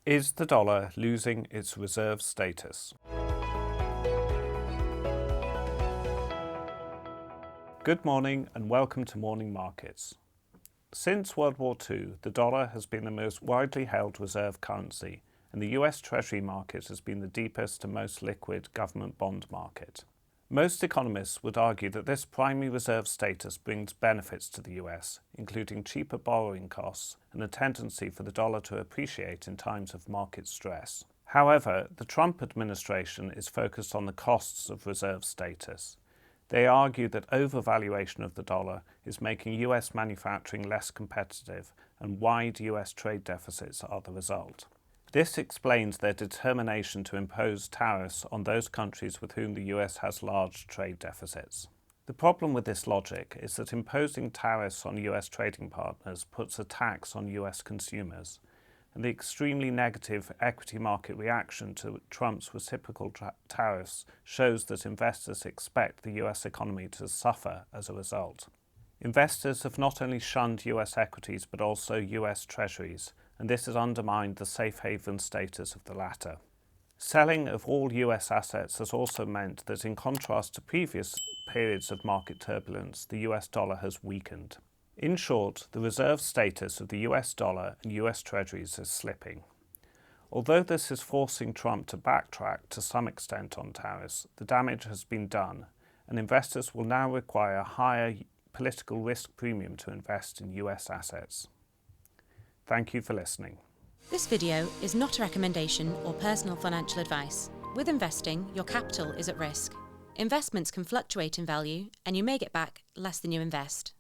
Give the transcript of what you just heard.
Is the dollar losing its reserve status? Good morning and welcome to Morning Markets. Since World War II, the dollar has been the most widely held reserve currency, and the US Treasury market has been the deepest and most liquid government bond market. Most economists would argue that this primary reserve status brings benefits to the US, including cheaper borrowing costs and a tendency for the dollar to appreciate in times of market stress. However, the Trump administration is focused on the costs of reserve status. They argue that overvaluation of the dollar is making US manufacturing less competitive, and wide US trade deficits are the result. This explains their determination to impose tariffs on those countries with whom the US has large trade deficits. The problem with this logic is that imposing tariffs on US trading partners puts a tax on US consumers, and the extremely negative equity market reaction to Trump's reciprocal tariffs shows that investors expect the US economy to suffer as a result. Investors have not only shunned US equities but also US Treasuries, and this has undermined the safe haven status of the latter. Selling of all US assets has also meant that, in contrast to previous periods of market turbulence, the US dollar has weakened. In short, the reserve status of the US dollar and US Treasuries is slipping. Although this is forcing Trump to backtrack to some extent on tariffs, the damage has been done, and investors will now require a higher political risk premium to invest in US assets. Thank you for listening. This video is not a recommendation or personal financial advice. With investing, your capital is at risk. Investments can fluctuate in value, and you may get back less than you invest.